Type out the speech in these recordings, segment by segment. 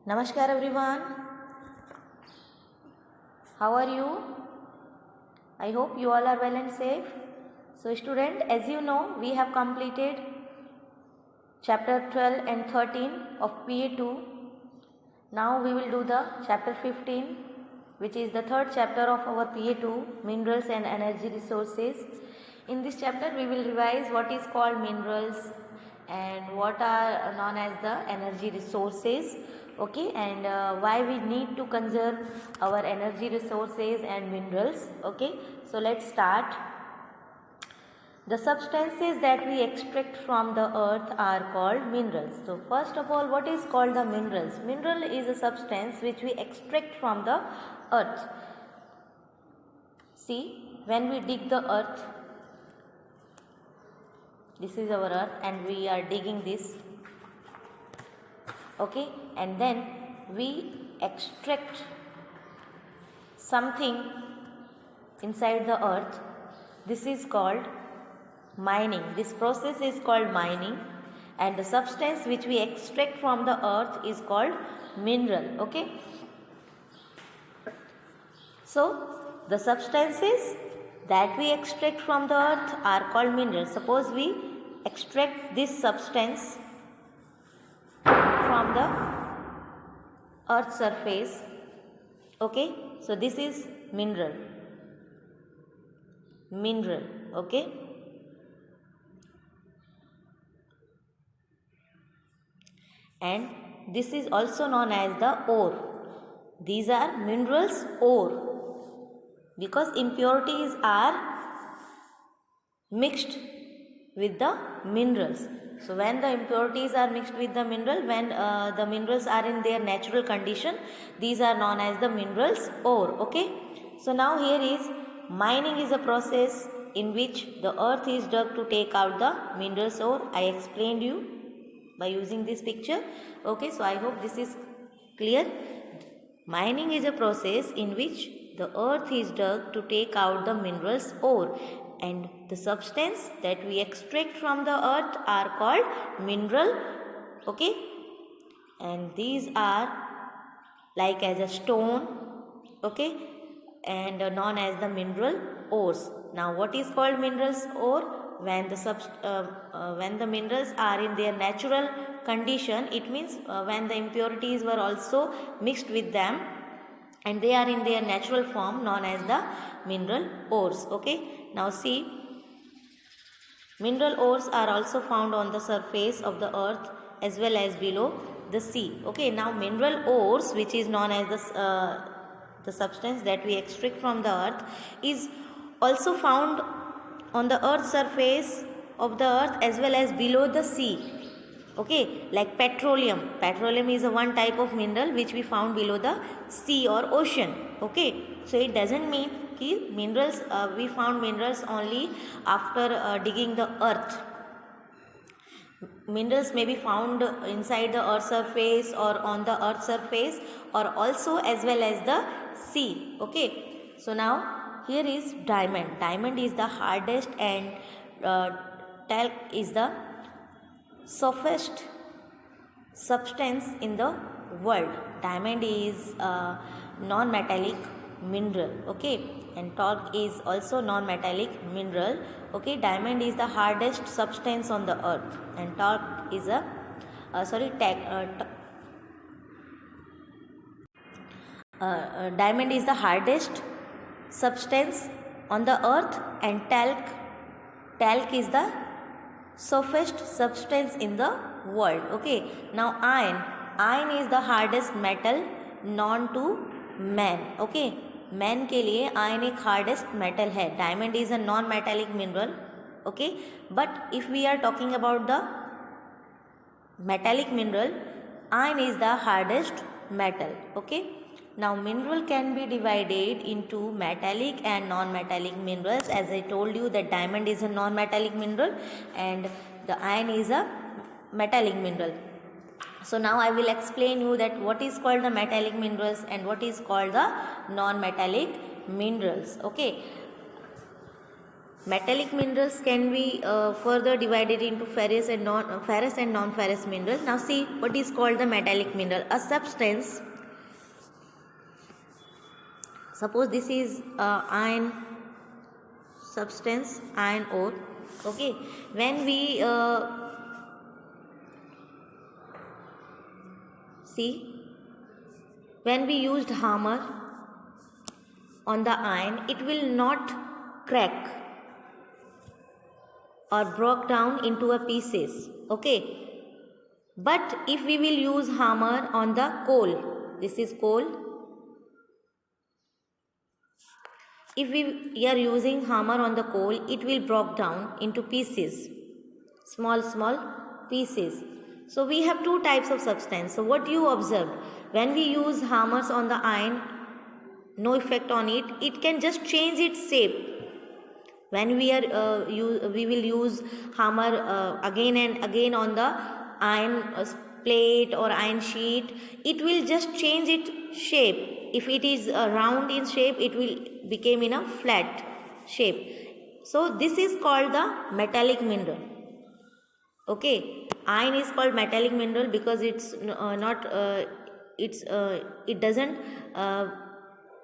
Namaskar everyone. How are you? I hope you all are well and safe. So student, as you know, we have completed chapter 12 and 13 of PA2. Now we will do the chapter 15, which is the third chapter of our PA2, minerals and energy resources. In this chapter we will revise what is called minerals and what are known as the energy resources, okay, and why we need to conserve our energy resources and minerals, okay. So let's start. The substances that we extract from the earth are called minerals. So first of all, what is called the minerals? Mineral is a substance which we extract from the earth. See, when we dig the earth, this is our earth and we are digging this, okay, and then we extract something inside the earth. This is called mining. This process is called mining, and the substance which we extract from the earth is called mineral, okay. So the substances that we extract from the earth are called minerals. Suppose we extract this substance from the earth surface, okay, so this is mineral, okay. And this is also known as the ore. These are minerals ore, because impurities are mixed with the minerals. So when the impurities are mixed with the mineral, when the minerals are in their natural condition, these are known as the minerals ore, okay. So now here is mining is a process in which the earth is dug to take out the minerals ore. I explained you by using this picture, okay. So I hope this is clear. Mining is a process in which the earth is dug to take out the minerals ore, and the substance that we extract from the earth are called mineral, okay. And these are like as a stone, okay, and known as the mineral ores. Now what is called minerals ore? When the minerals are in their natural condition, it means when the impurities were also mixed with them and they are in their natural form, known as the mineral ores, okay. Now see, mineral ores are also found on the surface of the earth as well as below the sea, okay. Now mineral ores, which is known as the substance that we extract from the earth, is also found on the earth's surface of the earth as well as below the sea, okay. Like petroleum is a one type of mineral which we found below the sea or ocean, okay. So it doesn't mean ki minerals we found minerals only after digging the earth. Minerals may be found inside the earth surface or on the earth surface or also as well as the sea, okay. So now here is diamond. Diamond is the hardest and talc is the softest substance in the world. Diamond is a non-metallic mineral, okay, and talc is also non-metallic mineral, okay. Diamond is the hardest substance on the earth and talc is a diamond is the hardest substance on the earth and talc is the softest substance in the world, okay. Now iron is the hardest metal known to man, okay. Man के लिए iron एक hardest metal है. Diamond is a non metallic mineral, okay. But if we are talking about the metallic mineral, iron is the hardest metal, okay. Now mineral can be divided into metallic and non-metallic minerals. As I told you that diamond is a non-metallic mineral and the iron is a metallic mineral. So now I will explain you that what is called the metallic minerals and what is called the non-metallic minerals, okay. Metallic minerals can be further divided into ferrous and non-ferrous minerals. Now see what is called the metallic mineral. A substance, suppose this is iron substance, iron ore. Okay, when we when we used hammer on the iron, it will not crack or broke down into a pieces. Okay, but if we will use hammer on the coal, this is coal, if we are using hammer on the coal, it will broke down into pieces, small pieces. So we have two types of substance. So what you observed, when we use hammers on the iron, no effect on it, it can just change its shape. When we will use hammer again and again on the iron plate or iron sheet, it will just change its shape. If it is round in shape, it will become in a flat shape. So this is called the metallic mineral. Okay, iron is called metallic mineral because it's it doesn't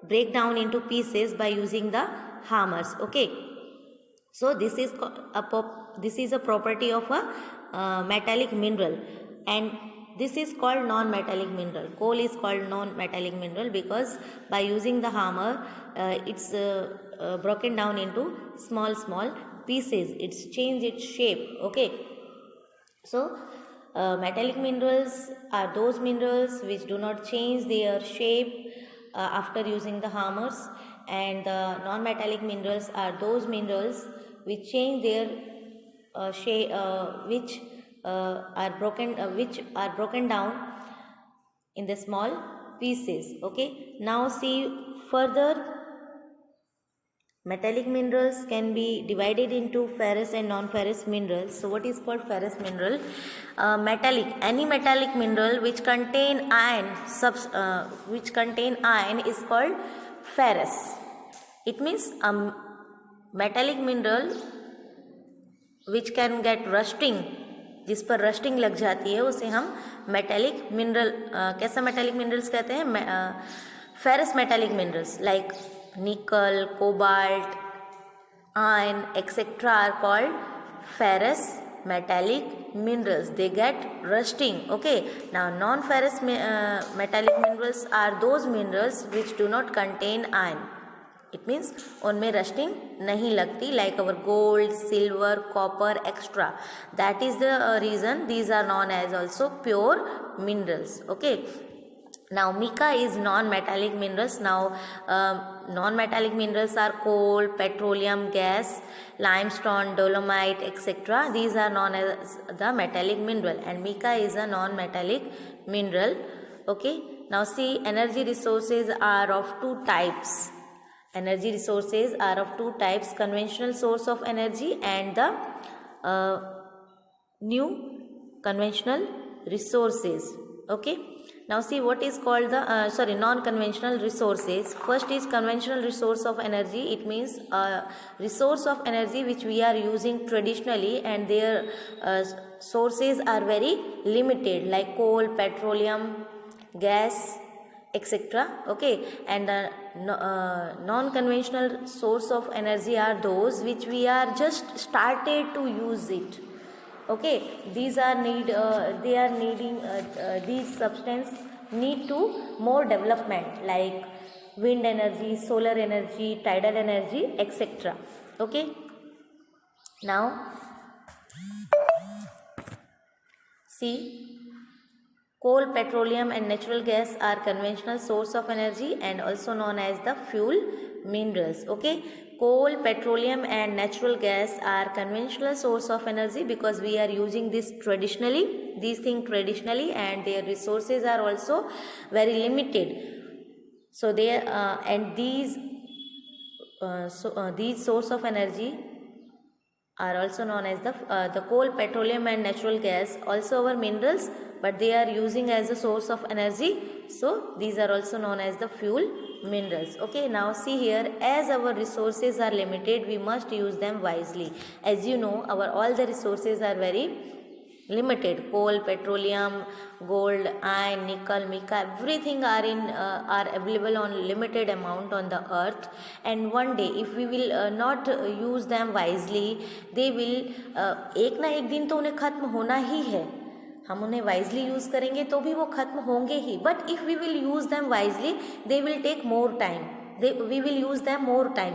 break down into pieces by using the hammers. Okay, so this is a property of a metallic mineral, and this is called non-metallic mineral. Coal is called non-metallic mineral because by using the hammer, it's broken down into small pieces. It's changed its shape. Okay, so metallic minerals are those minerals which do not change their shape after using the hammers, and the non-metallic minerals are those minerals which change their shape, which are broken down in the small pieces. Okay, now see further. Metallic minerals can be divided into ferrous and non-ferrous minerals. So what is called ferrous mineral? Any metallic mineral which contain iron is called ferrous. It means metallic mineral which can get rusting, जिस पर rusting लग जाती है, उसे हम metallic mineral, कैसा metallic minerals कहते हैं? Ferrous metallic minerals like nickel, cobalt, iron, etc. are called ferrous metallic minerals. They get rusting. Okay, now non-ferrous metallic minerals are those minerals which do not contain iron. It means उनमें rusting नहीं लगती, like our gold, silver, copper, etc. That is the reason these are known as also pure minerals. Okay. Now mica is non-metallic minerals. Now non-metallic minerals are coal, petroleum, gas, limestone, dolomite, etc. These are known as the metallic mineral, and mica is a non-metallic mineral. Okay. Now see, energy resources are of two types. Energy resources are of two types: conventional source of energy and the new conventional resources. Okay. Now see what is called the non-conventional resources. First is conventional resource of energy. It means a resource of energy which we are using traditionally, and their sources are very limited, like coal, petroleum, gas, etc. Okay, and the non-conventional source of energy are those which we are just started to use it. Okay, these are these substance need to more development, like wind energy, solar energy, tidal energy, etc. Okay, now see, coal, petroleum and natural gas are conventional source of energy and also known as the fuel minerals. Okay, coal, petroleum and natural gas are conventional source of energy because we are using these things traditionally, and their resources are also very limited. So these source of energy are also known as the coal, petroleum and natural gas, also our minerals, but they are using as a source of energy, so these are also known as the fuel minerals. Okay, now see here, as our resources are limited, we must use them wisely. As you know, our all the resources are very limited. Coal, petroleum, gold, iron, nickel, mica, everything are available on limited amount on the earth, and one day if we will not use them wisely, they will एक ना एक दिन तो उन्हें खत्म होना ही है. हम उन्हें वाइजली यूज़ करेंगे तो भी वो खत्म होंगे ही, but if we will use them wisely they will take more time, we will use them more time.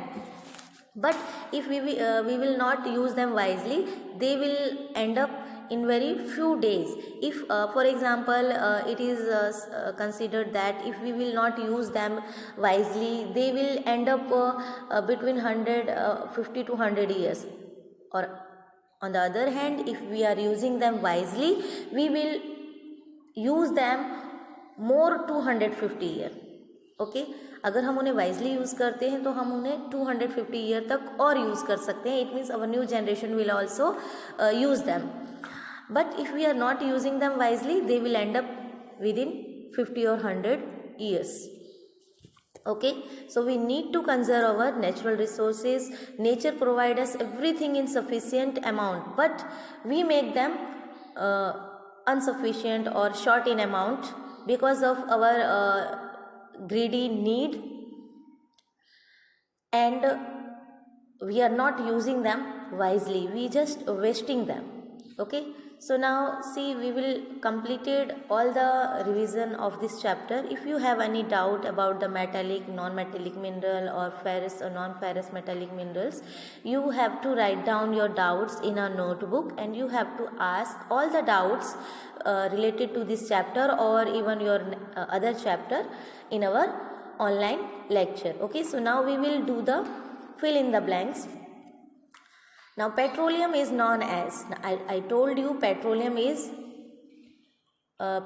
But if we will not use them wisely, they will end up in very few days. If for example it is considered that if we will not use them wisely, they will end up between 50 to 100 years. Or on the other hand, if we are using them wisely, we will use them more 250 year. Okay अगर हम उन्हें wisely use करते हैं तो हम उन्हें 250 year तक और यूज़ कर सकते हैं. It means our new generation will also use them. But if we are not using them wisely, they will end up within 50 or 100 years. Okay, so we need to conserve our natural resources. Nature provides us everything in sufficient amount, but we make them insufficient or short in amount because of our greedy need, and we are not using them wisely, we just wasting them. Okay, so now see, we will completed all the revision of this chapter. If you have any doubt about the metallic, non-metallic mineral or ferrous or non-ferrous metallic minerals, you have to write down your doubts in a notebook, and you have to ask all the doubts related to this chapter or even your other chapter in our online lecture. Okay, so now we will do the fill in the blanks. Now petroleum is known as, I told you petroleum is a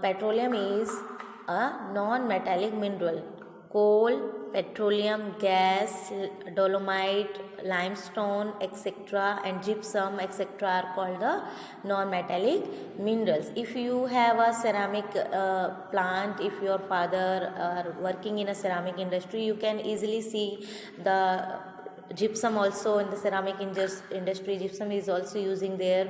non-metallic mineral. Coal, petroleum, gas, dolomite, limestone, etc. and gypsum, etc. are called the non-metallic minerals. If you have a ceramic plant, if your father are working in a ceramic industry, you can easily see the gypsum also in the ceramic industry. Gypsum is also using their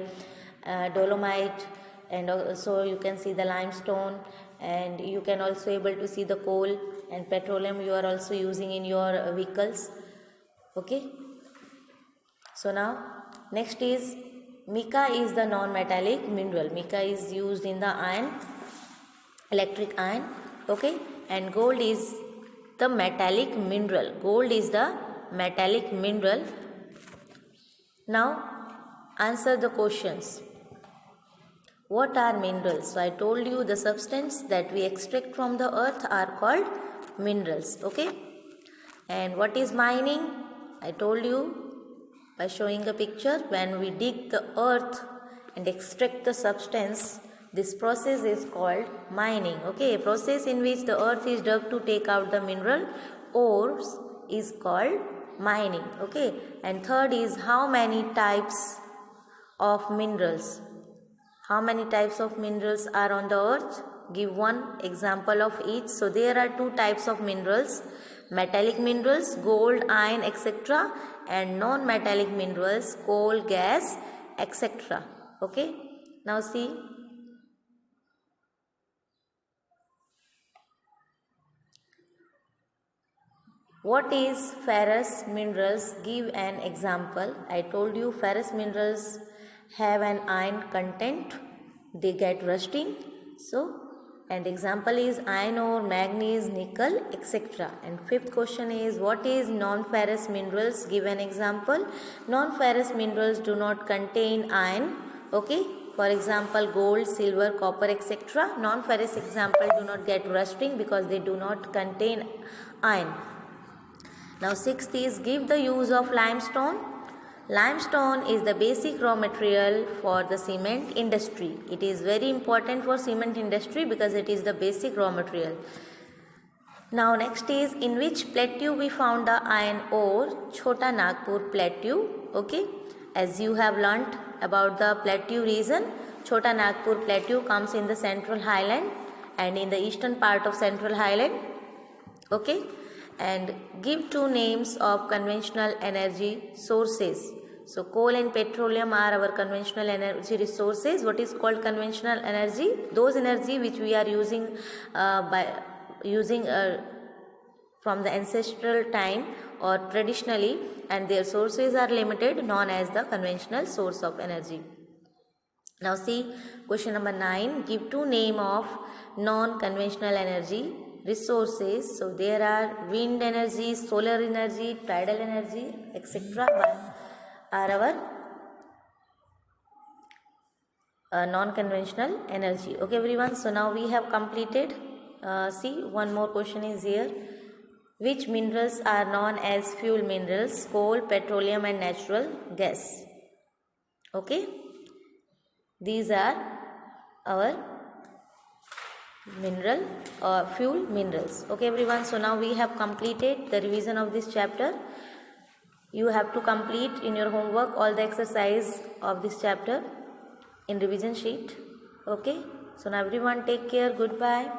dolomite, and also you can see the limestone, and you can also able to see the coal and petroleum you are also using in your vehicles. Okay, so now next is mica is the non-metallic mineral. Mica is used in the iron, electric iron. Okay, and gold is the metallic mineral. Gold is the metallic mineral. Now answer the questions. What are minerals? So I told you the substance that we extract from the earth are called minerals. Okay, and what is mining? I told you by showing a picture. When we dig the earth and extract the substance, this process is called mining. Okay, a process in which the earth is dug to take out the mineral ores is called mining. Okay, and third is how many types of minerals? How many types of minerals are on the earth? Give one example of each. So there are two types of minerals: metallic minerals, gold, iron, etc. and non-metallic minerals, coal, gas, etc. Okay, now see. What is ferrous minerals? Give an example. I told you ferrous minerals have an iron content, they get rusting. So, and example is iron ore, manganese, nickel, etc. And fifth question is what is non-ferrous minerals? Give an example. Non-ferrous minerals do not contain iron. Okay, for example gold, silver, copper, etc. Non-ferrous example do not get rusting because they do not contain iron. Now sixth is give the use of limestone. Limestone is the basic raw material for the cement industry. It is very important for cement industry because it is the basic raw material. Now next is in which plateau we found the iron ore? Chota Nagpur plateau. Okay, as you have learnt about the plateau region. Chota Nagpur Plateau comes in the Central Highland and in the eastern part of Central Highland. Okay, and give two names of conventional energy sources. So coal and petroleum are our conventional energy resources. What is called conventional energy? Those energy which we are using from the ancestral time or traditionally, and their sources are limited, known as the conventional source of energy. Now see question number 9. Give two name of non-conventional energy resources. So there are wind energy, solar energy, tidal energy, etc. are our non-conventional energy. Okay everyone, so now we have completed. See, one more question is here. Which minerals are known as fuel minerals? Coal, petroleum and natural gas. Okay, these are our mineral or fuel minerals. Okay everyone, so now we have completed the revision of this chapter. You have to complete in your homework all the exercise of this chapter in revision sheet. Okay, so now everyone take care. Goodbye.